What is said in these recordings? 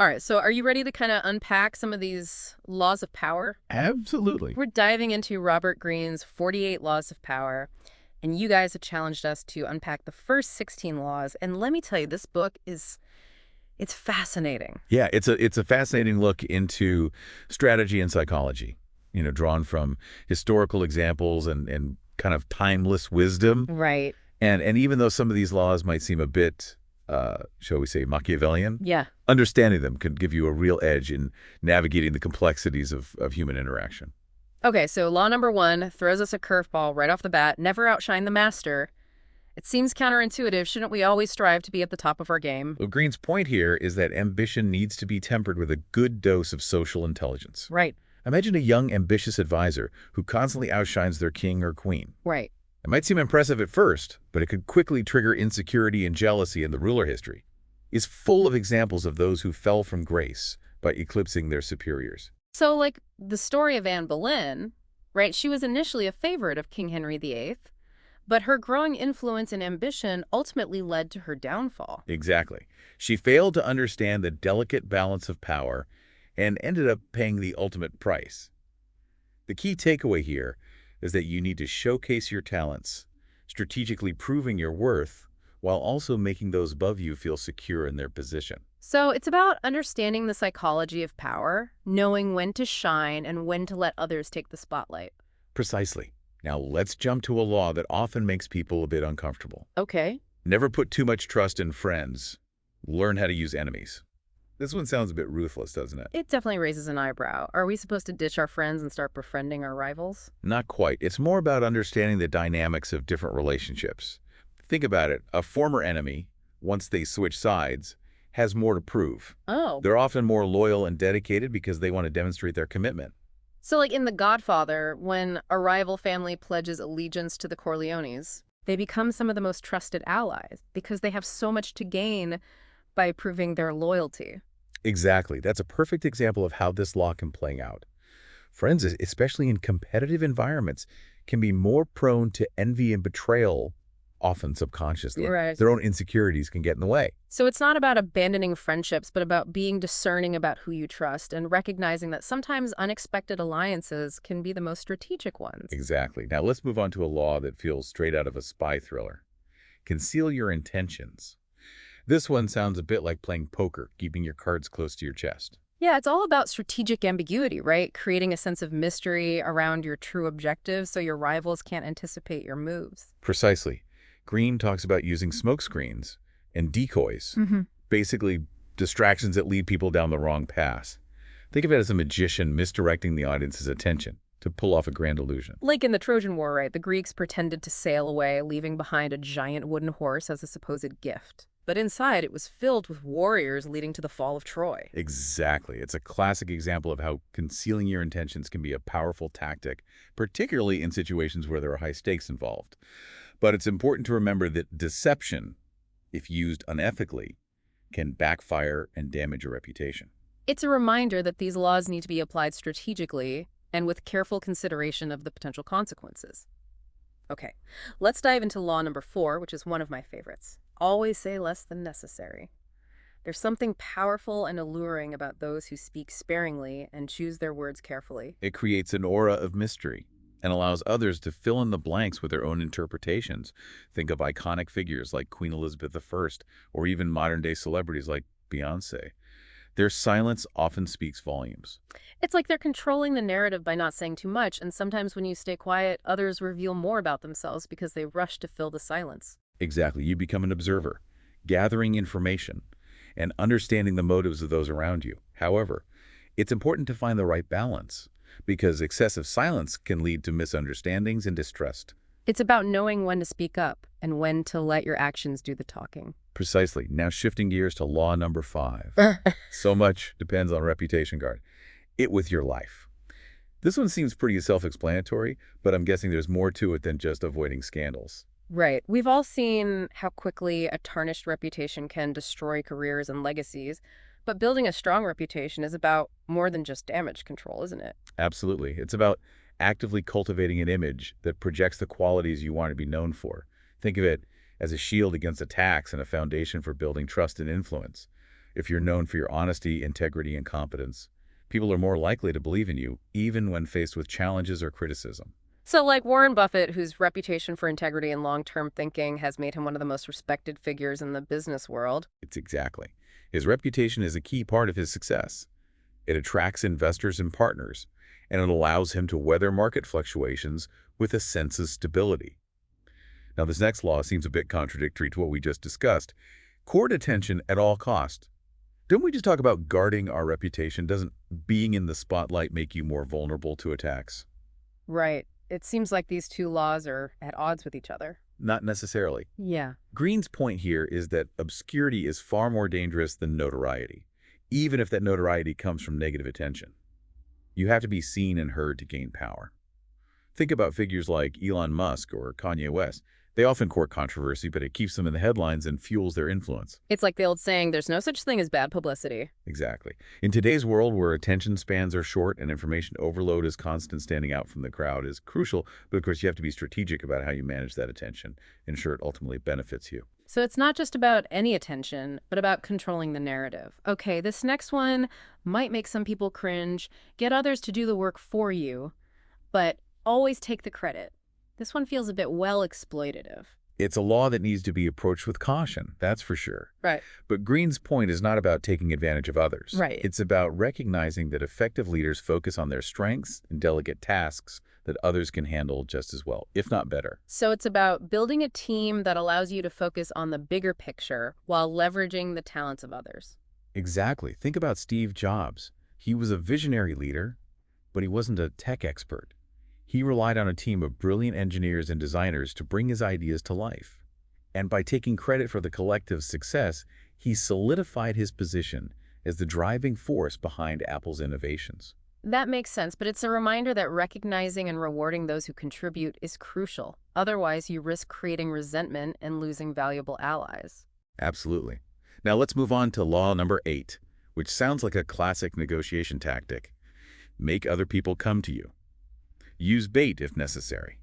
All right, so are you ready to kind of unpack some of these laws of power? Absolutely. We're diving into Robert Greene's 48 Laws of Power, and you guys have challenged us to unpack the first 16 laws. And let me tell you, this book it's fascinating. Yeah, it's a fascinating look into strategy and psychology, drawn from historical examples and kind of timeless wisdom. Right. And even though some of these laws might seem a bit, shall we say, Machiavellian, Yeah. understanding them can give you a real edge in navigating the complexities of human interaction. Okay, so law number one throws us a curveball right off the bat. Never outshine the master. It seems counterintuitive. Shouldn't we always strive to be at the top of our game? Well, Green's point here is that ambition needs to be tempered with a good dose of social intelligence. Right. Imagine a young, ambitious advisor who constantly outshines their king or queen. Right. It might seem impressive at first, but it could quickly trigger insecurity and jealousy in the ruler history. It's full of examples of those who fell from grace by eclipsing their superiors. So, like the story of Anne Boleyn, right? She was initially a favorite of King Henry VIII, but her growing influence and ambition ultimately led to her downfall. Exactly. She failed to understand the delicate balance of power and ended up paying the ultimate price. The key takeaway here is that you need to showcase your talents, strategically proving your worth, while also making those above you feel secure in their position. So it's about understanding the psychology of power, knowing when to shine and when to let others take the spotlight. Precisely. Now let's jump to a law that often makes people a bit uncomfortable. Okay. Never put too much trust in friends. Learn how to use enemies. This one sounds a bit ruthless, doesn't it? It definitely raises an eyebrow. Are we supposed to ditch our friends and start befriending our rivals? Not quite. It's more about understanding the dynamics of different relationships. Think about it. A former enemy, once they switch sides, has more to prove. Oh. They're often more loyal and dedicated because they want to demonstrate their commitment. So like in The Godfather, when a rival family pledges allegiance to the Corleones, they become some of the most trusted allies because they have so much to gain by proving their loyalty. Exactly. That's a perfect example of how this law can play out. Friends, especially in competitive environments, can be more prone to envy and betrayal, often subconsciously. Right. Their own insecurities can get in the way. So it's not about abandoning friendships, but about being discerning about who you trust and recognizing that sometimes unexpected alliances can be the most strategic ones. Exactly. Now let's move on to a law that feels straight out of a spy thriller. Conceal your intentions. This one sounds a bit like playing poker, keeping your cards close to your chest. Yeah, it's all about strategic ambiguity, right? Creating a sense of mystery around your true objectives so your rivals can't anticipate your moves. Precisely. Greene talks about using smokescreens and decoys, basically distractions that lead people down the wrong path. Think of it as a magician misdirecting the audience's attention to pull off a grand illusion. Like in the Trojan War, right? The Greeks pretended to sail away, leaving behind a giant wooden horse as a supposed gift. But inside, it was filled with warriors leading to the fall of Troy. Exactly. It's a classic example of how concealing your intentions can be a powerful tactic, particularly in situations where there are high stakes involved. But it's important to remember that deception, if used unethically, can backfire and damage your reputation. It's a reminder that these laws need to be applied strategically and with careful consideration of the potential consequences. Okay, let's dive into law number 4, which is one of my favorites. Always say less than necessary. There's something powerful and alluring about those who speak sparingly and choose their words carefully. It creates an aura of mystery and allows others to fill in the blanks with their own interpretations. Think of iconic figures like Queen Elizabeth I, or even modern-day celebrities like Beyoncé. Their silence often speaks volumes. It's like they're controlling the narrative by not saying too much, and sometimes when you stay quiet, others reveal more about themselves because they rush to fill the silence. Exactly. You become an observer, gathering information and understanding the motives of those around you. However, it's important to find the right balance because excessive silence can lead to misunderstandings and distrust. It's about knowing when to speak up and when to let your actions do the talking. Precisely. Now shifting gears to law number 5. So much depends on reputation guard. It with your life. This one seems pretty self-explanatory, but I'm guessing there's more to it than just avoiding scandals. Right. We've all seen how quickly a tarnished reputation can destroy careers and legacies, but building a strong reputation is about more than just damage control, isn't it? Absolutely. It's about actively cultivating an image that projects the qualities you want to be known for. Think of it as a shield against attacks and a foundation for building trust and influence. If you're known for your honesty, integrity, and competence, people are more likely to believe in you, even when faced with challenges or criticism. So like Warren Buffett, whose reputation for integrity and long-term thinking has made him one of the most respected figures in the business world. It's exactly. His reputation is a key part of his success. It attracts investors and partners, and it allows him to weather market fluctuations with a sense of stability. Now, this next law seems a bit contradictory to what we just discussed. Court attention at all cost. Don't we just talk about guarding our reputation? Doesn't being in the spotlight make you more vulnerable to attacks? Right. It seems like these two laws are at odds with each other. Not necessarily. Yeah. Greene's point here is that obscurity is far more dangerous than notoriety, even if that notoriety comes from negative attention. You have to be seen and heard to gain power. Think about figures like Elon Musk or Kanye West. They often court controversy, but it keeps them in the headlines and fuels their influence. It's like the old saying, there's no such thing as bad publicity. Exactly. In today's world where attention spans are short and information overload is constant, standing out from the crowd is crucial, but of course you have to be strategic about how you manage that attention, ensure it ultimately benefits you. So it's not just about any attention, but about controlling the narrative. Okay, this next one might make some people cringe. Get others to do the work for you, but always take the credit. This one feels a bit well exploitative. It's a law that needs to be approached with caution, that's for sure. Right. But Greene's point is not about taking advantage of others. Right. It's about recognizing that effective leaders focus on their strengths and delegate tasks that others can handle just as well, if not better. So it's about building a team that allows you to focus on the bigger picture while leveraging the talents of others. Exactly. Think about Steve Jobs. He was a visionary leader, but he wasn't a tech expert. He relied on a team of brilliant engineers and designers to bring his ideas to life. And by taking credit for the collective success, he solidified his position as the driving force behind Apple's innovations. That makes sense, but it's a reminder that recognizing and rewarding those who contribute is crucial. Otherwise, you risk creating resentment and losing valuable allies. Absolutely. Now let's move on to law number 8, which sounds like a classic negotiation tactic. Make other people come to you. Use bait if necessary.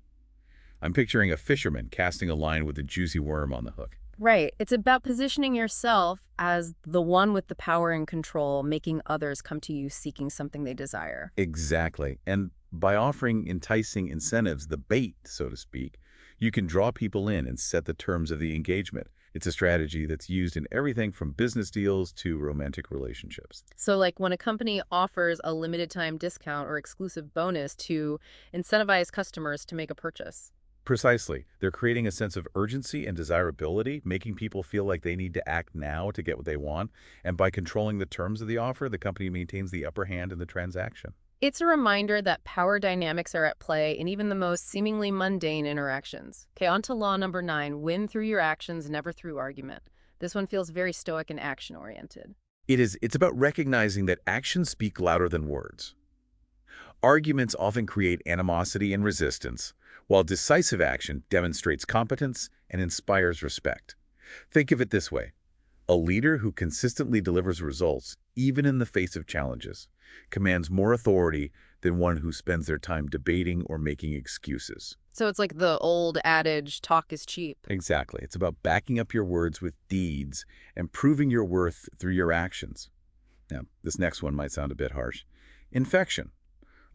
I'm picturing a fisherman casting a line with a juicy worm on the hook. Right. It's about positioning yourself as the one with the power and control, making others come to you seeking something they desire. Exactly. And by offering enticing incentives, the bait, so to speak, you can draw people in and set the terms of the engagement. It's a strategy that's used in everything from business deals to romantic relationships. So like when a company offers a limited time discount or exclusive bonus to incentivize customers to make a purchase. Precisely. They're creating a sense of urgency and desirability, making people feel like they need to act now to get what they want. And by controlling the terms of the offer, the company maintains the upper hand in the transaction. It's a reminder that power dynamics are at play in even the most seemingly mundane interactions. Okay, on to law number 9, win through your actions, never through argument. This one feels very stoic and action-oriented. It's about recognizing that actions speak louder than words. Arguments often create animosity and resistance, while decisive action demonstrates competence and inspires respect. Think of it this way. A leader who consistently delivers results, even in the face of challenges, commands more authority than one who spends their time debating or making excuses. So it's like the old adage, talk is cheap. Exactly. It's about backing up your words with deeds and proving your worth through your actions. Now, this next one might sound a bit harsh. Infection.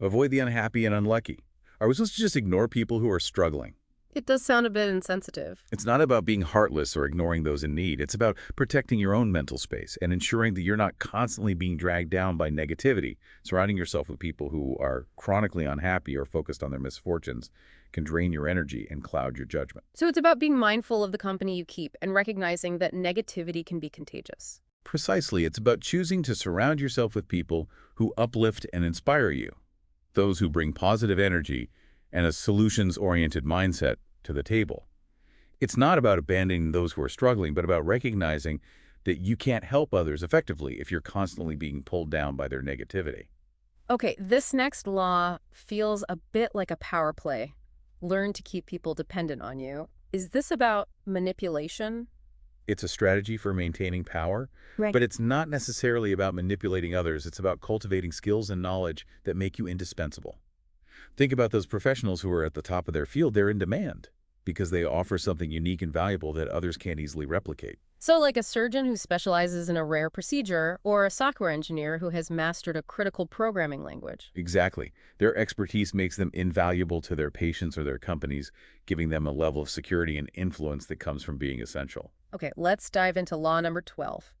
Avoid the unhappy and unlucky. Are we supposed to just ignore people who are struggling? It does sound a bit insensitive. It's not about being heartless or ignoring those in need. It's about protecting your own mental space and ensuring that you're not constantly being dragged down by negativity. Surrounding yourself with people who are chronically unhappy or focused on their misfortunes can drain your energy and cloud your judgment. So it's about being mindful of the company you keep and recognizing that negativity can be contagious. Precisely. It's about choosing to surround yourself with people who uplift and inspire you, those who bring positive energy and a solutions-oriented mindset to the table. It's not about abandoning those who are struggling, but about recognizing that you can't help others effectively if you're constantly being pulled down by their negativity. Okay, this next law feels a bit like a power play. Learn to keep people dependent on you. Is this about manipulation? It's a strategy for maintaining power, Right. but it's not necessarily about manipulating others. It's about cultivating skills and knowledge that make you indispensable. Think about those professionals who are at the top of their field. They're in demand. because they offer something unique and valuable that others can't easily replicate. So like a surgeon who specializes in a rare procedure, or a software engineer who has mastered a critical programming language. Exactly. Their expertise makes them invaluable to their patients or their companies, giving them a level of security and influence that comes from being essential. Okay, let's dive into law number 12.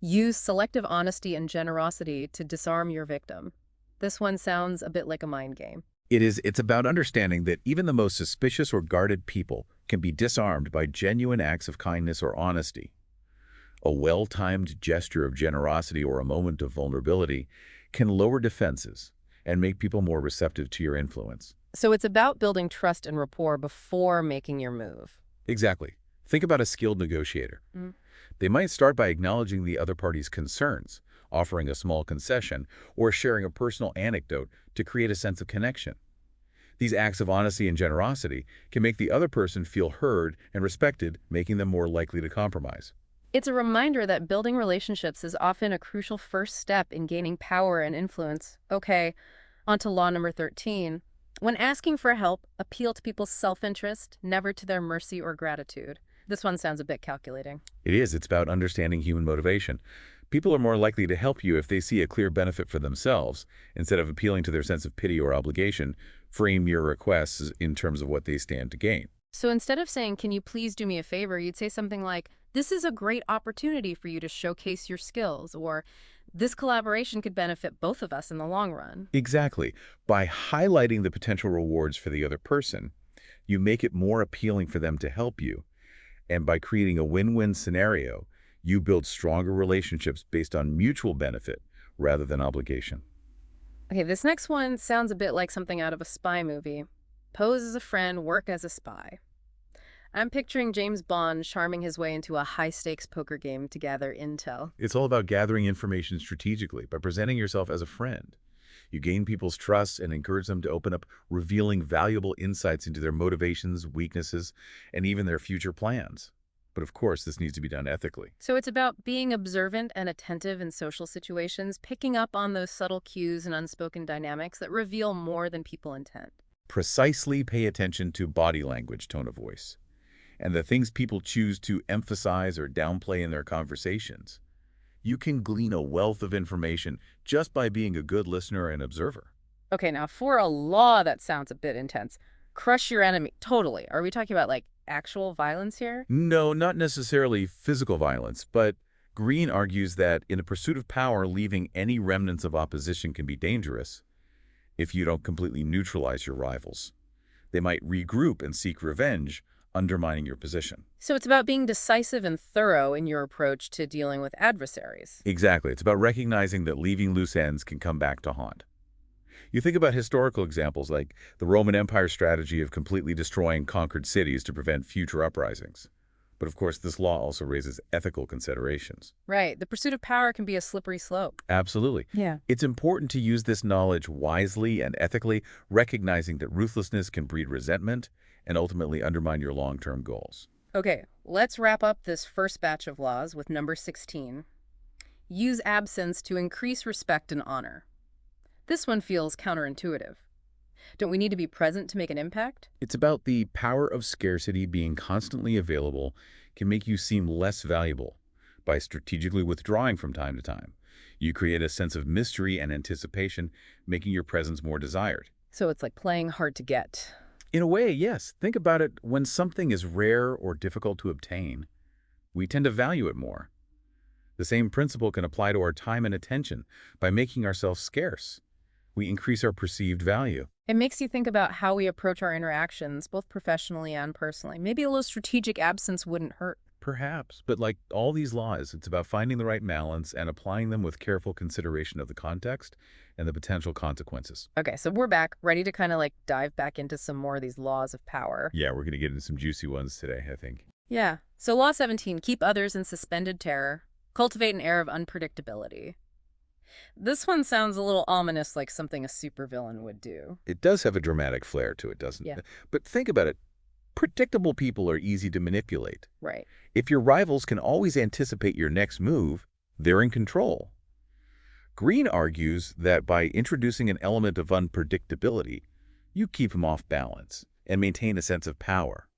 Use selective honesty and generosity to disarm your victim. This one sounds a bit like a mind game. It's about understanding that even the most suspicious or guarded people can be disarmed by genuine acts of kindness or honesty. A well-timed gesture of generosity or a moment of vulnerability can lower defenses and make people more receptive to your influence. So it's about building trust and rapport before making your move. Exactly. Think about a skilled negotiator. Mm. They might start by acknowledging the other party's concerns, offering a small concession, or sharing a personal anecdote to create a sense of connection. These acts of honesty and generosity can make the other person feel heard and respected, making them more likely to compromise. It's a reminder that building relationships is often a crucial first step in gaining power and influence. Okay, on to law number 13. When asking for help, appeal to people's self-interest, never to their mercy or gratitude. This one sounds a bit calculating. It is. It's about understanding human motivation. People are more likely to help you if they see a clear benefit for themselves. Instead of appealing to their sense of pity or obligation, frame your requests in terms of what they stand to gain. So instead of saying, can you please do me a favor, you'd say something like, this is a great opportunity for you to showcase your skills, or this collaboration could benefit both of us in the long run. Exactly. By highlighting the potential rewards for the other person, you make it more appealing for them to help you. And by creating a win-win scenario, you build stronger relationships based on mutual benefit rather than obligation. Okay, this next one sounds a bit like something out of a spy movie. Pose as a friend, work as a spy. I'm picturing James Bond charming his way into a high-stakes poker game to gather intel. It's all about gathering information strategically by presenting yourself as a friend. You gain people's trust and encourage them to open up, revealing valuable insights into their motivations, weaknesses, and even their future plans. But of course, this needs to be done ethically. So it's about being observant and attentive in social situations, picking up on those subtle cues and unspoken dynamics that reveal more than people intend. Precisely pay attention to body language, tone of voice, and the things people choose to emphasize or downplay in their conversations. You can glean a wealth of information just by being a good listener and observer. Okay, now for a law that sounds a bit intense, crush your enemy. Totally. Are we talking about like actual violence here? No, not necessarily physical violence, but Greene argues that in the pursuit of power, leaving any remnants of opposition can be dangerous if you don't completely neutralize your rivals. They might regroup and seek revenge, undermining your position. So it's about being decisive and thorough in your approach to dealing with adversaries. Exactly. It's about recognizing that leaving loose ends can come back to haunt. You think about historical examples like the Roman Empire strategy of completely destroying conquered cities to prevent future uprisings. But of course, this law also raises ethical considerations. Right. The pursuit of power can be a slippery slope. Absolutely. Yeah. It's important to use this knowledge wisely and ethically, recognizing that ruthlessness can breed resentment and ultimately undermine your long-term goals. Okay, let's wrap up this first batch of laws with number 16. Use absence to increase respect and honor. This one feels counterintuitive. Don't we need to be present to make an impact? It's about the power of scarcity. Being constantly available can make you seem less valuable. By strategically withdrawing from time to time, you create a sense of mystery and anticipation, making your presence more desired. So it's like playing hard to get. In a way, yes. Think about it. When something is rare or difficult to obtain, we tend to value it more. The same principle can apply to our time and attention. By making ourselves scarce, we increase our perceived value. It makes you think about how we approach our interactions, both professionally and personally. Maybe a little strategic absence wouldn't hurt. Perhaps, but like all these laws, it's about finding the right balance and applying them with careful consideration of the context and the potential consequences. Okay, so we're back, ready to kind of like dive back into some more of these laws of power. Yeah, we're going to get into some juicy ones today, I think. Yeah. So law 17, keep others in suspended terror. Cultivate an air of unpredictability. This one sounds a little ominous, like something a supervillain would do. It does have a dramatic flair to it, doesn't Yeah. it? But think about it. Predictable people are easy to manipulate. Right. If your rivals can always anticipate your next move, they're in control. Greene argues that by introducing an element of unpredictability, you keep them off balance and maintain a sense of power.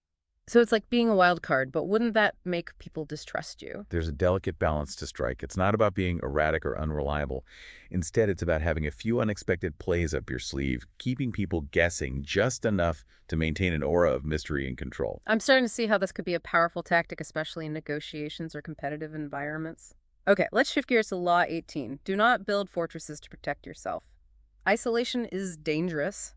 So it's like being a wild card, but wouldn't that make people distrust you? There's a delicate balance to strike. It's not about being erratic or unreliable. Instead, it's about having a few unexpected plays up your sleeve, keeping people guessing just enough to maintain an aura of mystery and control. I'm starting to see how this could be a powerful tactic, especially in negotiations or competitive environments. Okay, let's shift gears to Law 18. Do not build fortresses to protect yourself. Isolation is dangerous.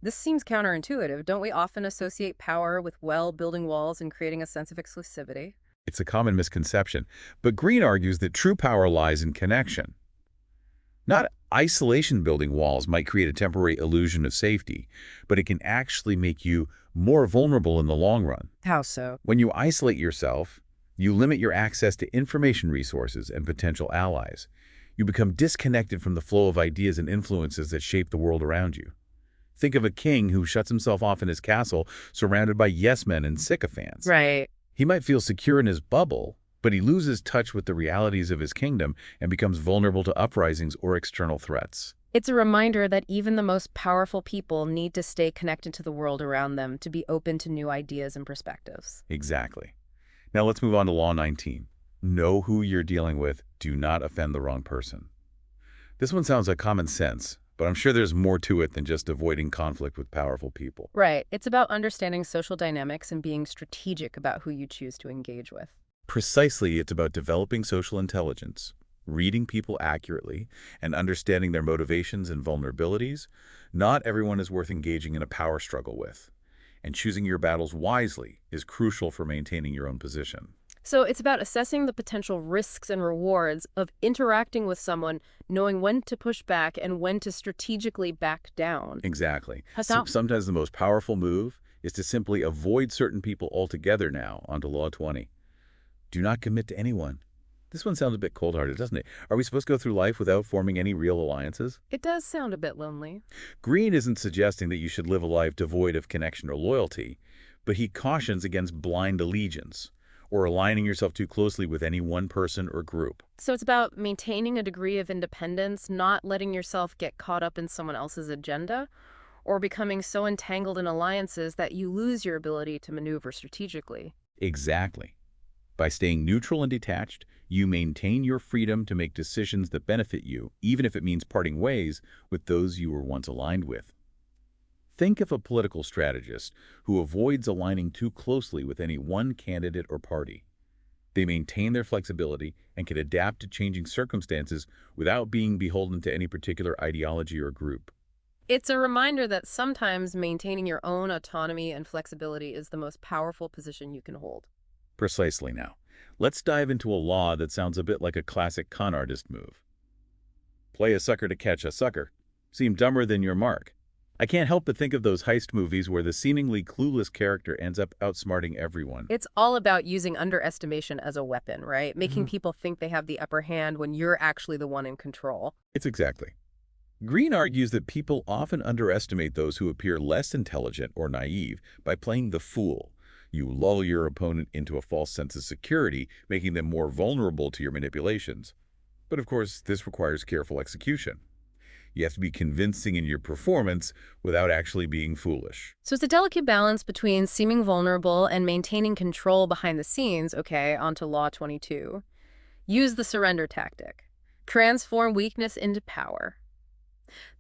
This seems counterintuitive. Don't we often associate power with, well, building walls and creating a sense of exclusivity? It's a common misconception, but Greene argues that true power lies in connection. Not isolation. Building walls might create a temporary illusion of safety, but it can actually make you more vulnerable in the long run. How so? When you isolate yourself, you limit your access to information resources and potential allies. You become disconnected from the flow of ideas and influences that shape the world around you. Think of a king who shuts himself off in his castle, surrounded by yes-men and sycophants. Right. He might feel secure in his bubble, but he loses touch with the realities of his kingdom and becomes vulnerable to uprisings or external threats. It's a reminder that even the most powerful people need to stay connected to the world around them to be open to new ideas and perspectives. Exactly. Now let's move on to Law 19. Know who you're dealing with. Do not offend the wrong person. This one sounds like common sense, but I'm sure there's more to it than just avoiding conflict with powerful people. Right. It's about understanding social dynamics and being strategic about who you choose to engage with. Precisely, it's about developing social intelligence, reading people accurately, and understanding their motivations and vulnerabilities. Not everyone is worth engaging in a power struggle with, and choosing your battles wisely is crucial for maintaining your own position. So it's about assessing the potential risks and rewards of interacting with someone, knowing when to push back and when to strategically back down. Exactly. Hassan? Sometimes the most powerful move is to simply avoid certain people altogether. Now, onto Law 20. Do not commit to anyone. This one sounds a bit cold-hearted, doesn't it? Are we supposed to go through life without forming any real alliances? It does sound a bit lonely. Greene isn't suggesting that you should live a life devoid of connection or loyalty, but he cautions against blind allegiance or aligning yourself too closely with any one person or group. So it's about maintaining a degree of independence, not letting yourself get caught up in someone else's agenda, or becoming so entangled in alliances that you lose your ability to maneuver strategically. Exactly. By staying neutral and detached, you maintain your freedom to make decisions that benefit you, even if it means parting ways with those you were once aligned with. Think of a political strategist who avoids aligning too closely with any one candidate or party. They maintain their flexibility and can adapt to changing circumstances without being beholden to any particular ideology or group. It's a reminder that sometimes maintaining your own autonomy and flexibility is the most powerful position you can hold. Precisely. Now, let's dive into a law that sounds a bit like a classic con artist move. Play a sucker to catch a sucker. Seem dumber than your mark. I can't help but think of those heist movies where the seemingly clueless character ends up outsmarting everyone. It's all about using underestimation as a weapon, right? Making people think they have the upper hand when you're actually the one in control. It's exactly. Greene argues that people often underestimate those who appear less intelligent or naive by playing the fool. You lull your opponent into a false sense of security, making them more vulnerable to your manipulations. But of course, this requires careful execution. You have to be convincing in your performance without actually being foolish. So it's a delicate balance between seeming vulnerable and maintaining control behind the scenes. Okay, on to Law 22. Use the surrender tactic. Transform weakness into power.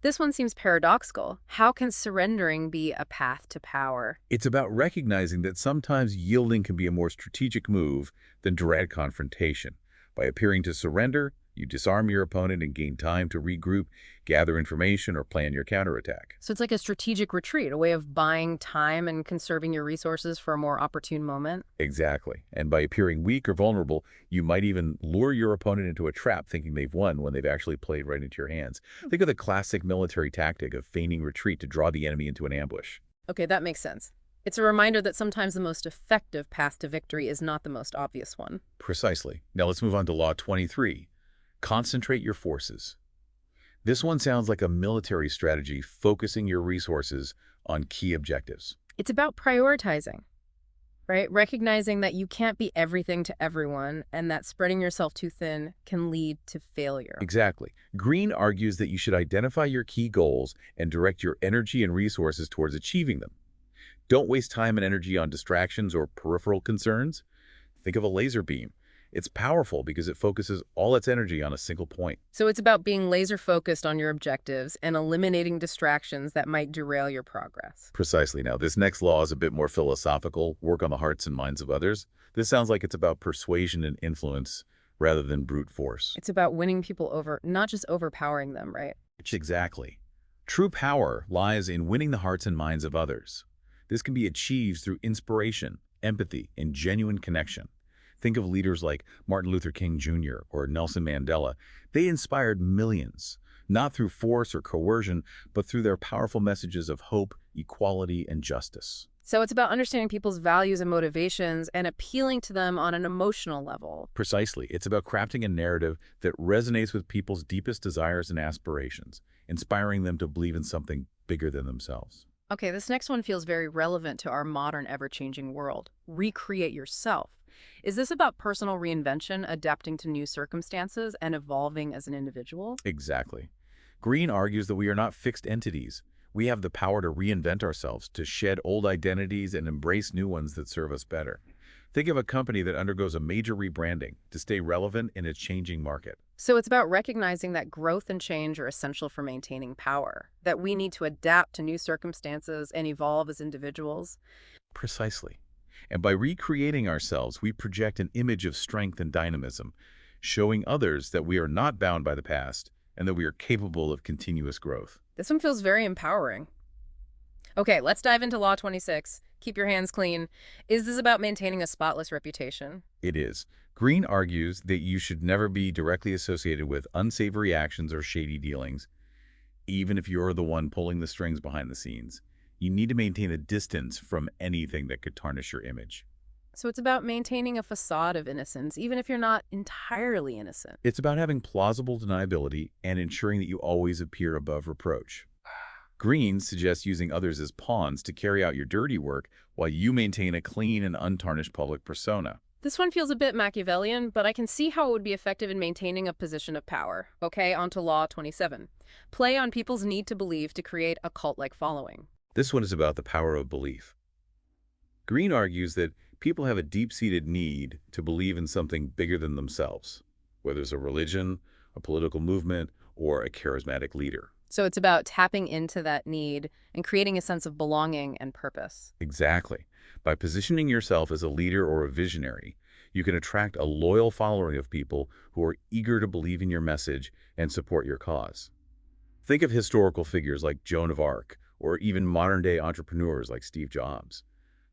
This one seems paradoxical. How can surrendering be a path to power? It's about recognizing that sometimes yielding can be a more strategic move than direct confrontation. By appearing to surrender, you disarm your opponent and gain time to regroup, gather information, or plan your counterattack. So it's like a strategic retreat, a way of buying time and conserving your resources for a more opportune moment. Exactly. And by appearing weak or vulnerable, you might even lure your opponent into a trap thinking they've won when they've actually played right into your hands. Think of the classic military tactic of feigning retreat to draw the enemy into an ambush. Okay, that makes sense. It's a reminder that sometimes the most effective path to victory is not the most obvious one. Precisely. Now let's move on to Law 23. Concentrate your forces. This one sounds like a military strategy, focusing your resources on key objectives. It's about prioritizing, right? Recognizing that you can't be everything to everyone and that spreading yourself too thin can lead to failure. Exactly. Greene argues that you should identify your key goals and direct your energy and resources towards achieving them. Don't waste time and energy on distractions or peripheral concerns. Think of a laser beam. It's powerful because it focuses all its energy on a single point. So it's about being laser focused on your objectives and eliminating distractions that might derail your progress. Precisely. Now, this next law is a bit more philosophical, work on the hearts and minds of others. This sounds like it's about persuasion and influence rather than brute force. It's about winning people over, not just overpowering them, right? Exactly. True power lies in winning the hearts and minds of others. This can be achieved through inspiration, empathy, and genuine connection. Think of leaders like Martin Luther King Jr. or Nelson Mandela. They inspired millions, not through force or coercion, but through their powerful messages of hope, equality, and justice. So it's about understanding people's values and motivations and appealing to them on an emotional level. Precisely. It's about crafting a narrative that resonates with people's deepest desires and aspirations, inspiring them to believe in something bigger than themselves. Okay, this next one feels very relevant to our modern, ever-changing world. Recreate yourself. Is this about personal reinvention, adapting to new circumstances, and evolving as an individual? Exactly. Greene argues that we are not fixed entities. We have the power to reinvent ourselves, to shed old identities and embrace new ones that serve us better. Think of a company that undergoes a major rebranding to stay relevant in its changing market. So it's about recognizing that growth and change are essential for maintaining power, that we need to adapt to new circumstances and evolve as individuals. Precisely. And by recreating ourselves, we project an image of strength and dynamism, showing others that we are not bound by the past and that we are capable of continuous growth. This one feels very empowering. Okay, let's dive into Law 26. Keep your hands clean. Is this about maintaining a spotless reputation? It is. Greene argues that you should never be directly associated with unsavory actions or shady dealings, even if you're the one pulling the strings behind the scenes. You need to maintain a distance from anything that could tarnish your image. So it's about maintaining a facade of innocence, even if you're not entirely innocent. It's about having plausible deniability and ensuring that you always appear above reproach. Greene suggests using others as pawns to carry out your dirty work while you maintain a clean and untarnished public persona. This one feels a bit Machiavellian, but I can see how it would be effective in maintaining a position of power. Okay, on to Law 27. Play on people's need to believe to create a cult-like following. This one is about the power of belief. Greene argues that people have a deep-seated need to believe in something bigger than themselves, whether it's a religion, a political movement, or a charismatic leader. So it's about tapping into that need and creating a sense of belonging and purpose. Exactly. By positioning yourself as a leader or a visionary, you can attract a loyal following of people who are eager to believe in your message and support your cause. Think of historical figures like Joan of Arc, or even modern-day entrepreneurs like Steve Jobs.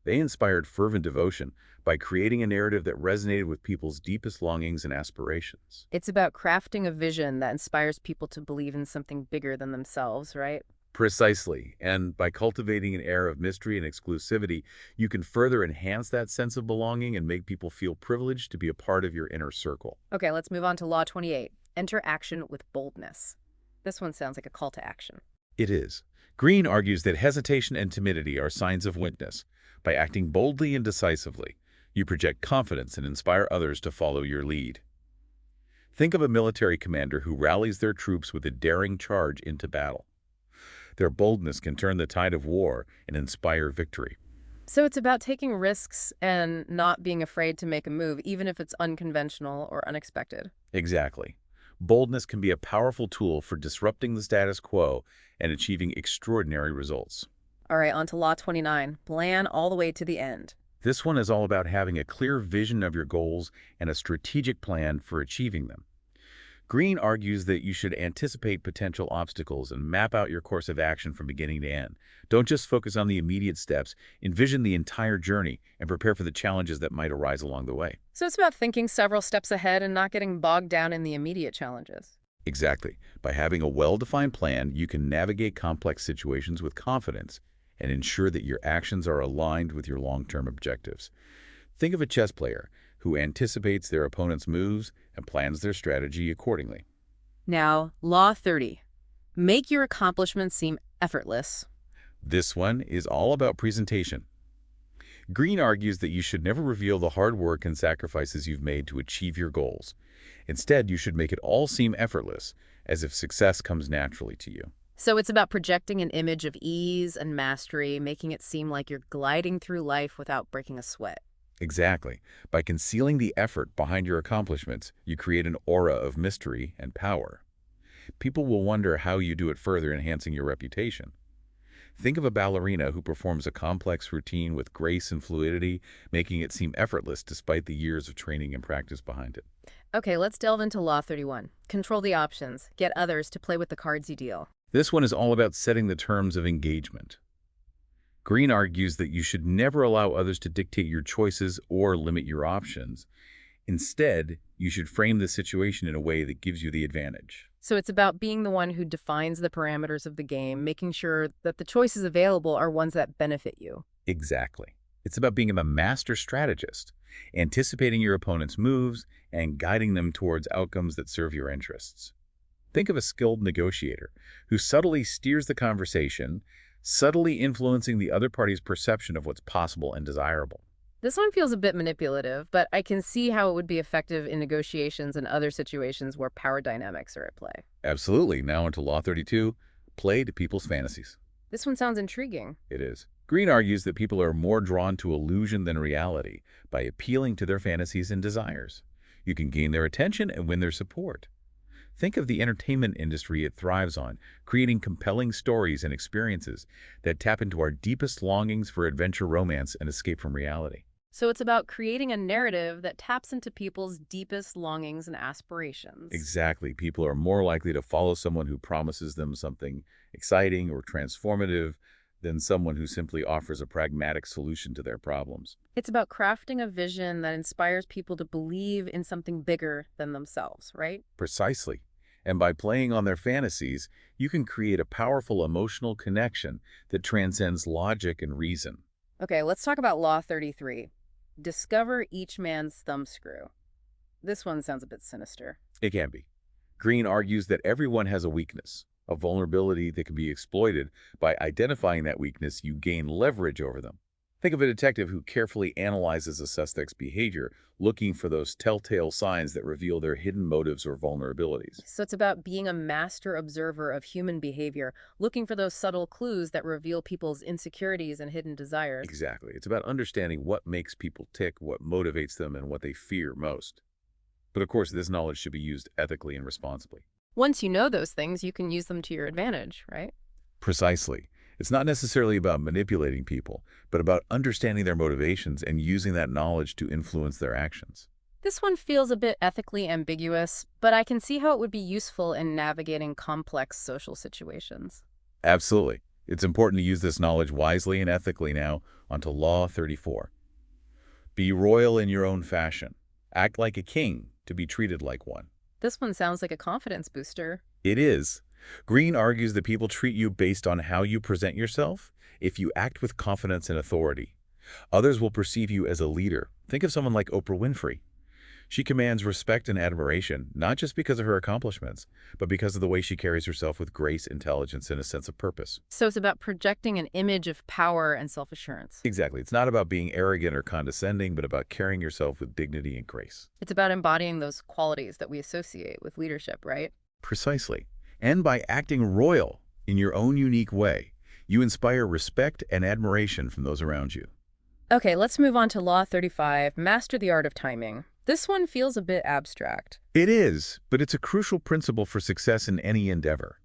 They inspired fervent devotion by creating a narrative that resonated with people's deepest longings and aspirations. It's about crafting a vision that inspires people to believe in something bigger than themselves, right? Precisely. And by cultivating an air of mystery and exclusivity, you can further enhance that sense of belonging and make people feel privileged to be a part of your inner circle. Okay, let's move on to Law 28. Enter action with boldness. This one sounds like a call to action. It is. Greene argues that hesitation and timidity are signs of weakness. By acting boldly and decisively, you project confidence and inspire others to follow your lead. Think of a military commander who rallies their troops with a daring charge into battle. Their boldness can turn the tide of war and inspire victory. So it's about taking risks and not being afraid to make a move, even if it's unconventional or unexpected. Exactly. Boldness can be a powerful tool for disrupting the status quo and achieving extraordinary results. All right, on to Law 29. Plan all the way to the end. This one is all about having a clear vision of your goals and a strategic plan for achieving them. Greene argues that you should anticipate potential obstacles and map out your course of action from beginning to end. Don't just focus on the immediate steps, envision the entire journey and prepare for the challenges that might arise along the way. So it's about thinking several steps ahead and not getting bogged down in the immediate challenges. Exactly. By having a well-defined plan, you can navigate complex situations with confidence and ensure that your actions are aligned with your long-term objectives. Think of a chess player who anticipates their opponent's moves and plans their strategy accordingly. Now, Law 30. Make your accomplishments seem effortless. This one is all about presentation. Greene argues that you should never reveal the hard work and sacrifices you've made to achieve your goals. Instead, you should make it all seem effortless, as if success comes naturally to you. So it's about projecting an image of ease and mastery, making it seem like you're gliding through life without breaking a sweat. Exactly. By concealing the effort behind your accomplishments, you create an aura of mystery and power. People will wonder how you do it, further enhancing your reputation. Think of a ballerina who performs a complex routine with grace and fluidity, making it seem effortless despite the years of training and practice behind it. Okay, let's delve into Law 31. Control the options. Get others to play with the cards you deal. This one is all about setting the terms of engagement. Greene argues that you should never allow others to dictate your choices or limit your options. Instead, you should frame the situation in a way that gives you the advantage. So it's about being the one who defines the parameters of the game, making sure that the choices available are ones that benefit you. Exactly. It's about being a master strategist, anticipating your opponent's moves and guiding them towards outcomes that serve your interests. Think of a skilled negotiator who subtly steers the conversation, subtly influencing the other party's perception of what's possible and desirable. This one feels a bit manipulative, but I can see how it would be effective in negotiations and other situations where power dynamics are at play. Absolutely. Now into Law 32, play to people's fantasies. This one sounds intriguing. It is. Greene argues that people are more drawn to illusion than reality by appealing to their fantasies and desires. You can gain their attention and win their support. Think of the entertainment industry it thrives on, creating compelling stories and experiences that tap into our deepest longings for adventure, romance, and escape from reality. So it's about creating a narrative that taps into people's deepest longings and aspirations. Exactly. People are more likely to follow someone who promises them something exciting or transformative than someone who simply offers a pragmatic solution to their problems. It's about crafting a vision that inspires people to believe in something bigger than themselves, right? Precisely. And by playing on their fantasies, you can create a powerful emotional connection that transcends logic and reason. Okay, let's talk about Law 33. Discover each man's thumbscrew. This one sounds a bit sinister. It can be. Greene argues that everyone has a weakness, a vulnerability that can be exploited. By identifying that weakness, you gain leverage over them. Think of a detective who carefully analyzes a suspect's behavior, looking for those telltale signs that reveal their hidden motives or vulnerabilities. So it's about being a master observer of human behavior, looking for those subtle clues that reveal people's insecurities and hidden desires. Exactly. It's about understanding what makes people tick, what motivates them, and what they fear most. But of course, this knowledge should be used ethically and responsibly. Once you know those things, you can use them to your advantage, right? Precisely. It's not necessarily about manipulating people, but about understanding their motivations and using that knowledge to influence their actions. This one feels a bit ethically ambiguous, but I can see how it would be useful in navigating complex social situations. Absolutely. It's important to use this knowledge wisely and ethically. Now, onto Law 34. Be royal in your own fashion. Act like a king to be treated like one. This one sounds like a confidence booster. It is. Greene argues that people treat you based on how you present yourself. If you act with confidence and authority, others will perceive you as a leader. Think of someone like Oprah Winfrey. She commands respect and admiration, not just because of her accomplishments, but because of the way she carries herself with grace, intelligence, and a sense of purpose. So it's about projecting an image of power and self-assurance. Exactly. It's not about being arrogant or condescending, but about carrying yourself with dignity and grace. It's about embodying those qualities that we associate with leadership, right? Precisely. And by acting royal in your own unique way, you inspire respect and admiration from those around you. Okay, let's move on to Law 35, Master the Art of Timing. This one feels a bit abstract. It is, but it's a crucial principle for success in any endeavor.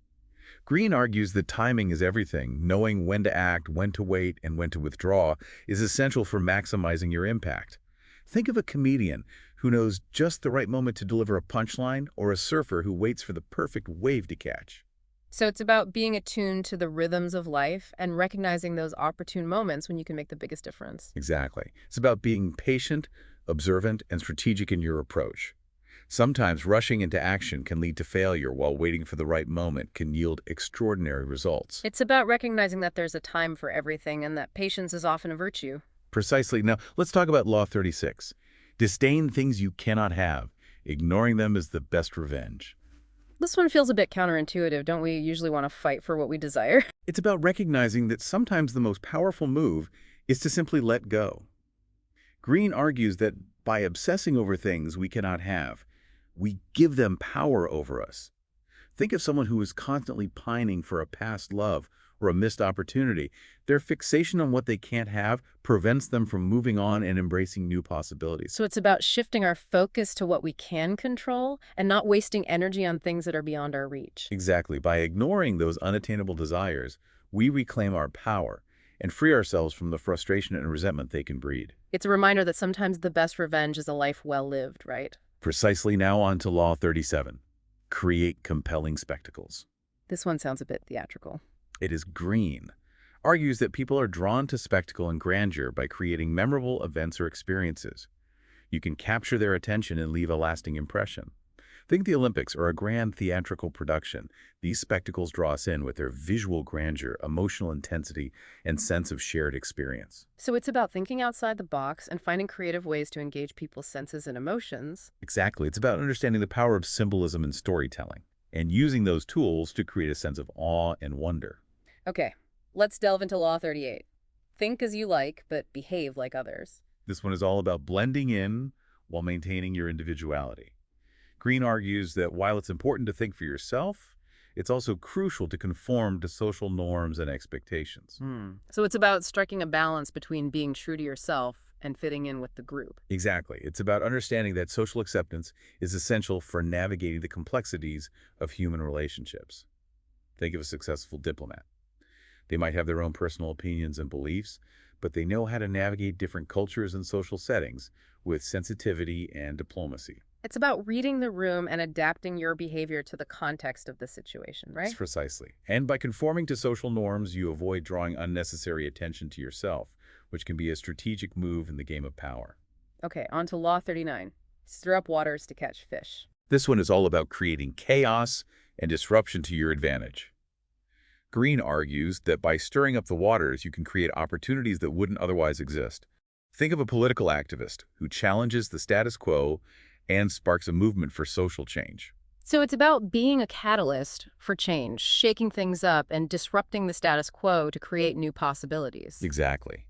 Greene argues that timing is everything. Knowing when to act, when to wait, and when to withdraw is essential for maximizing your impact. Think of a comedian who knows just the right moment to deliver a punchline, or a surfer who waits for the perfect wave to catch. So it's about being attuned to the rhythms of life and recognizing those opportune moments when you can make the biggest difference. Exactly. It's about being patient, observant, and strategic in your approach. Sometimes rushing into action can lead to failure, while waiting for the right moment can yield extraordinary results. It's about recognizing that there's a time for everything and that patience is often a virtue. Precisely. Now, let's talk about Law 36. Disdain things you cannot have. Ignoring them is the best revenge. This one feels a bit counterintuitive. Don't we usually want to fight for what we desire? It's about recognizing that sometimes the most powerful move is to simply let go. Greene argues that by obsessing over things we cannot have, we give them power over us. Think of someone who is constantly pining for a past love or a missed opportunity. Their fixation on what they can't have prevents them from moving on and embracing new possibilities. So it's about shifting our focus to what we can control and not wasting energy on things that are beyond our reach. Exactly. By ignoring those unattainable desires, we reclaim our power and free ourselves from the frustration and resentment they can breed. It's a reminder that sometimes the best revenge is a life well lived, right? Precisely. Now on to Law 37. Create compelling spectacles. This one sounds a bit theatrical. It is Greene. Argues that people are drawn to spectacle and grandeur by creating memorable events or experiences. You can capture their attention and leave a lasting impression. Think the Olympics or a grand theatrical production. These spectacles draw us in with their visual grandeur, emotional intensity, and sense of shared experience. So it's about thinking outside the box and finding creative ways to engage people's senses and emotions. Exactly. It's about understanding the power of symbolism and storytelling, and using those tools to create a sense of awe and wonder. Okay, let's delve into Law 38. Think as you like, but behave like others. This one is all about blending in while maintaining your individuality. Greene argues that while it's important to think for yourself, it's also crucial to conform to social norms and expectations. So it's about striking a balance between being true to yourself and fitting in with the group. Exactly. It's about understanding that social acceptance is essential for navigating the complexities of human relationships. Think of a successful diplomat. They might have their own personal opinions and beliefs, but they know how to navigate different cultures and social settings with sensitivity and diplomacy. It's about reading the room and adapting your behavior to the context of the situation, right? Yes, precisely. And by conforming to social norms, you avoid drawing unnecessary attention to yourself, which can be a strategic move in the game of power. Okay, on to Law 39. Stir up waters to catch fish. This one is all about creating chaos and disruption to your advantage. Greene argues that by stirring up the waters, you can create opportunities that wouldn't otherwise exist. Think of a political activist who challenges the status quo and sparks a movement for social change. So it's about being a catalyst for change, shaking things up and disrupting the status quo to create new possibilities. Exactly.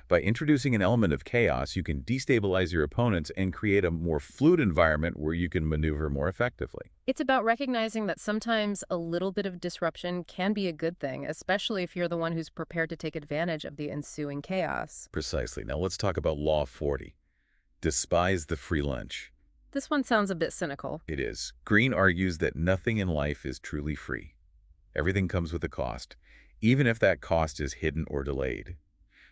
By introducing an element of chaos, you can destabilize your opponents and create a more fluid environment where you can maneuver more effectively. It's about recognizing that sometimes a little bit of disruption can be a good thing, especially if you're the one who's prepared to take advantage of the ensuing chaos. Precisely. Now let's talk about Law 40. Despise the free lunch. This one sounds a bit cynical. It is. Greene argues that nothing in life is truly free. Everything comes with a cost, even if that cost is hidden or delayed.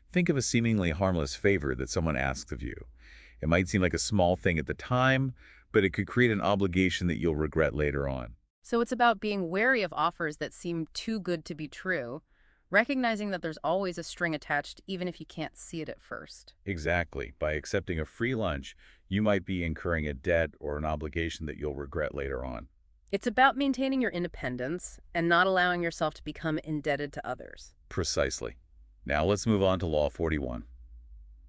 Think of a seemingly harmless favor that someone asks of you. It might seem like a small thing at the time, but it could create an obligation that you'll regret later on. So it's about being wary of offers that seem too good to be true, recognizing that there's always a string attached even if you can't see it at first. Exactly. By accepting a free lunch, you might be incurring a debt or an obligation that you'll regret later on. It's about maintaining your independence and not allowing yourself to become indebted to others. Precisely. Now let's move on to Law 41.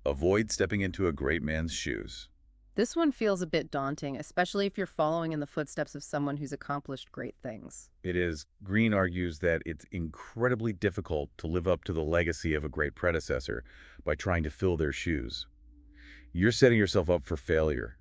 Avoid stepping into a great man's shoes. This one feels a bit daunting, especially if you're following in the footsteps of someone who's accomplished great things. It is. Greene argues that it's incredibly difficult to live up to the legacy of a great predecessor by trying to fill their shoes. You're setting yourself up for failure.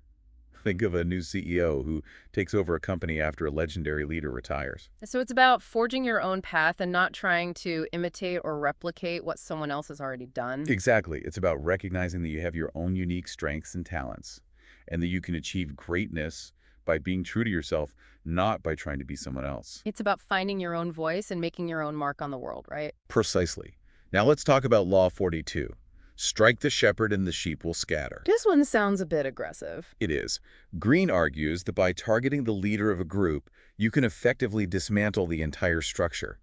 Think of a new CEO who takes over a company after a legendary leader retires. So it's about forging your own path and not trying to imitate or replicate what someone else has already done. Exactly. It's about recognizing that you have your own unique strengths and talents, and that you can achieve greatness by being true to yourself, not by trying to be someone else. It's about finding your own voice and making your own mark on the world, right? Precisely. Now let's talk about Law 42. Strike the shepherd and the sheep will scatter. This one sounds a bit aggressive. It is. Greene argues that by targeting the leader of a group, you can effectively dismantle the entire structure.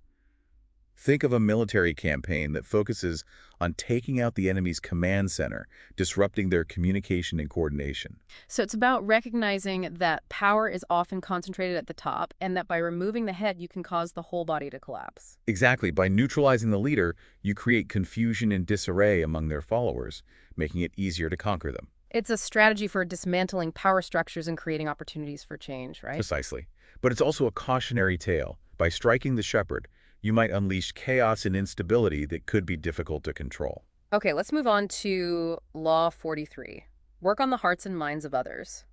Think of a military campaign that focuses on taking out the enemy's command center, disrupting their communication and coordination. So it's about recognizing that power is often concentrated at the top and that by removing the head, you can cause the whole body to collapse. Exactly. By neutralizing the leader, you create confusion and disarray among their followers, making it easier to conquer them. It's a strategy for dismantling power structures and creating opportunities for change, right? Precisely. But it's also a cautionary tale. By striking the shepherd, you might unleash chaos and instability that could be difficult to control. Okay, let's move on to Law 43. Work on the hearts and minds of others.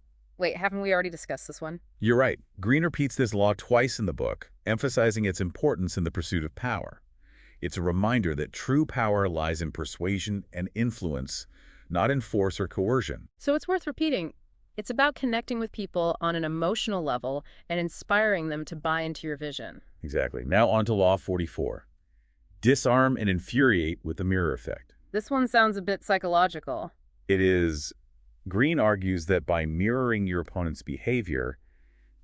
Wait, haven't we already discussed this one? You're right. Greene repeats this law twice in the book, emphasizing its importance in the pursuit of power. It's a reminder that true power lies in persuasion and influence, not in force or coercion. So it's worth repeating. It's about connecting with people on an emotional level and inspiring them to buy into your vision. Exactly. Now on to Law 44. Disarm and infuriate with the mirror effect. This one sounds a bit psychological. It is. Greene argues that by mirroring your opponent's behavior,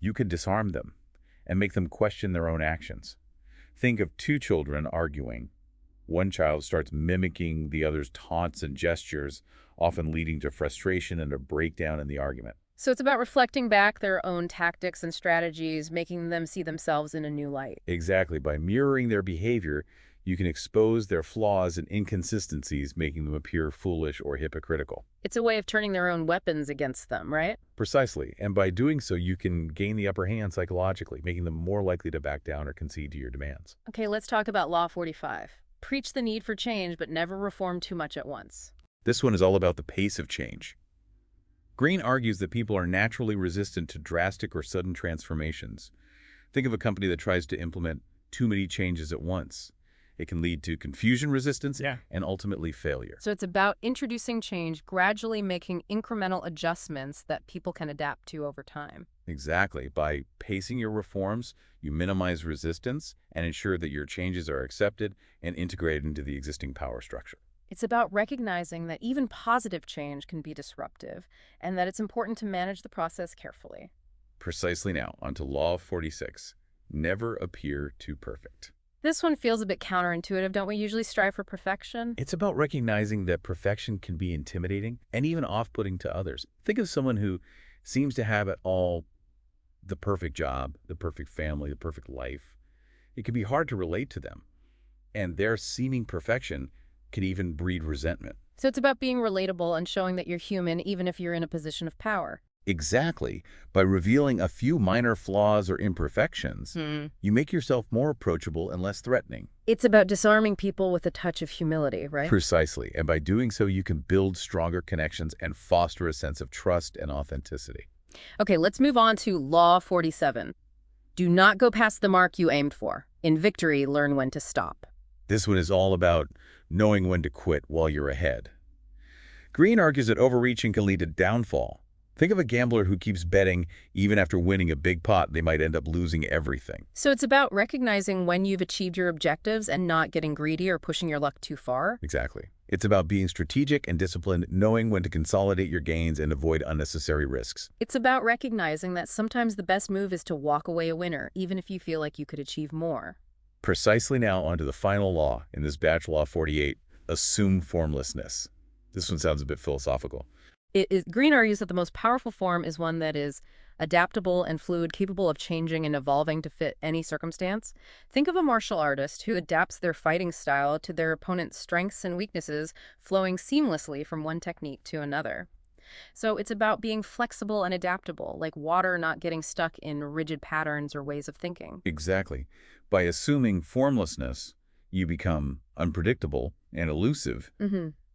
you can disarm them and make them question their own actions. Think of two children arguing. One child starts mimicking the other's taunts and gestures, often leading to frustration and a breakdown in the argument. So it's about reflecting back their own tactics and strategies, making them see themselves in a new light. Exactly. By mirroring their behavior, you can expose their flaws and inconsistencies, making them appear foolish or hypocritical. It's a way of turning their own weapons against them, right? Precisely. And by doing so, you can gain the upper hand psychologically, making them more likely to back down or concede to your demands. Okay, let's talk about Law 45. Preach the need for change, but never reform too much at once. This one is all about the pace of change. Greene argues that people are naturally resistant to drastic or sudden transformations. Think of a company that tries to implement too many changes at once. It can lead to confusion resistance and ultimately failure. So it's about introducing change, gradually making incremental adjustments that people can adapt to over time. Exactly. By pacing your reforms, you minimize resistance and ensure that your changes are accepted and integrated into the existing power structure. It's about recognizing that even positive change can be disruptive and that it's important to manage the process carefully. Precisely. Now, onto Law 46. Never appear too perfect. This one feels a bit counterintuitive. Don't we usually strive for perfection? It's about recognizing that perfection can be intimidating and even off-putting to others. Think of someone who seems to have it all, the perfect job, the perfect family, the perfect life. It can be hard to relate to them, and their seeming perfection can even breed resentment. So it's about being relatable and showing that you're human even if you're in a position of power. Exactly. By revealing a few minor flaws or imperfections, you make yourself more approachable and less threatening. It's about disarming people with a touch of humility, right? Precisely. And by doing so, you can build stronger connections and foster a sense of trust and authenticity. Okay, let's move on to Law 47. Do not go past the mark you aimed for. In victory, learn when to stop. This one is all about knowing when to quit while you're ahead. Greene argues that overreaching can lead to downfall. Think of a gambler who keeps betting even after winning a big pot, they might end up losing everything. So it's about recognizing when you've achieved your objectives and not getting greedy or pushing your luck too far. Exactly. It's about being strategic and disciplined, knowing when to consolidate your gains and avoid unnecessary risks. It's about recognizing that sometimes the best move is to walk away a winner, even if you feel like you could achieve more. Precisely. Now onto the final law in this batch, Law 48, assume formlessness. This one sounds a bit philosophical. Greene argues that the most powerful form is one that is adaptable and fluid, capable of changing and evolving to fit any circumstance. Think of a martial artist who adapts their fighting style to their opponent's strengths and weaknesses, flowing seamlessly from one technique to another. So it's about being flexible and adaptable, like water not getting stuck in rigid patterns or ways of thinking. Exactly. By assuming formlessness, you become unpredictable and elusive,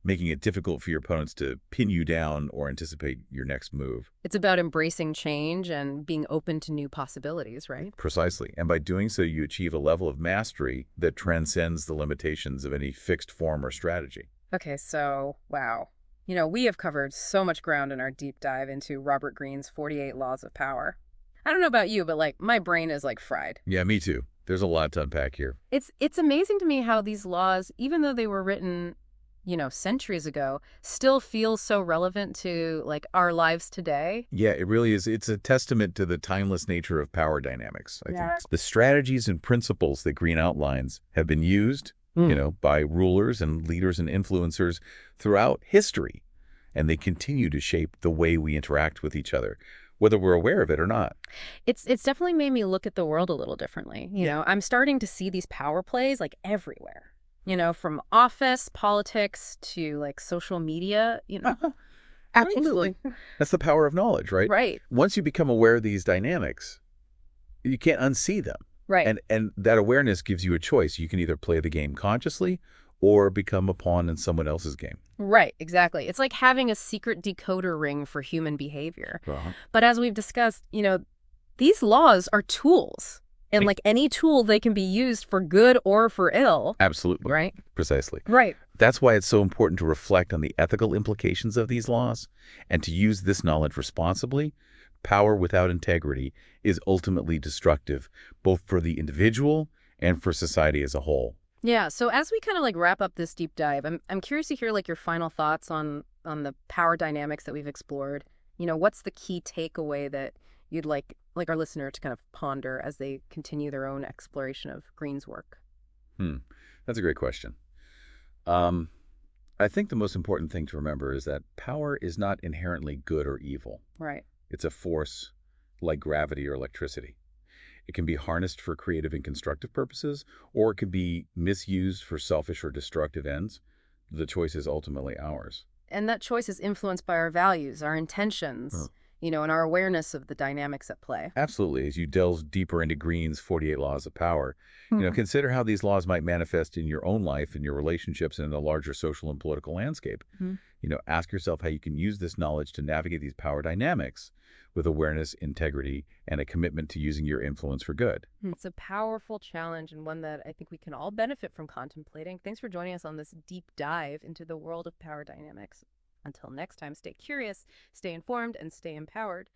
making it difficult for your opponents to pin you down or anticipate your next move. It's about embracing change and being open to new possibilities, right? Precisely. And by doing so, you achieve a level of mastery that transcends the limitations of any fixed form or strategy. Okay, so, wow. You know, we have covered so much ground in our deep dive into Robert Greene's 48 Laws of Power. I don't know about you, but, my brain is, fried. Yeah, me too. There's a lot to unpack here. It's amazing to me how these laws, even though they were written centuries ago, still feel so relevant to, our lives today. Yeah, it really is. It's a testament to the timeless nature of power dynamics, I think. The strategies and principles that Greene outlines have been used, by rulers and leaders and influencers throughout history, and they continue to shape the way we interact with each other, whether we're aware of it or not. It's definitely made me look at the world a little differently. I'm starting to see these power plays, everywhere. From office, politics to social media, Absolutely. That's the power of knowledge, right? Right. Once you become aware of these dynamics, you can't unsee them. Right. And that awareness gives you a choice. You can either play the game consciously or become a pawn in someone else's game. Right, exactly. It's like having a secret decoder ring for human behavior. Uh-huh. But as we've discussed, these laws are tools. And Right. like any tool, they can be used for good or for ill, Absolutely. right? Precisely. Right. That's why it's so important to reflect on the ethical implications of these laws and to use this knowledge responsibly. Power without integrity is ultimately destructive, both for the individual and for society as a whole. Yeah, so as we kind of like wrap up this deep dive, I'm curious to hear like your final thoughts on the power dynamics that we've explored. What's the key takeaway that you'd like our listener to kind of ponder as they continue their own exploration of Greene's work? Hmm. That's a great question. Um, I think the most important thing to remember is that power is not inherently good or evil. Right. It's a force like gravity or electricity. It can be harnessed for creative and constructive purposes, or it can be misused for selfish or destructive ends. The choice is ultimately ours. And that choice is influenced by our values, our Huh. intentions, and our awareness of the dynamics at play. Absolutely. As you delve deeper into Greene's 48 Laws of Power, Hmm. consider how these laws might manifest in your own life, in your relationships, and in the larger social and political landscape. Mhm. Ask yourself how you can use this knowledge to navigate these power dynamics with awareness, integrity, and a commitment to using your influence for good. It's a powerful challenge and one that I think we can all benefit from contemplating. Thanks for joining us on this deep dive into the world of power dynamics. Until next time, stay curious, stay informed, and stay empowered.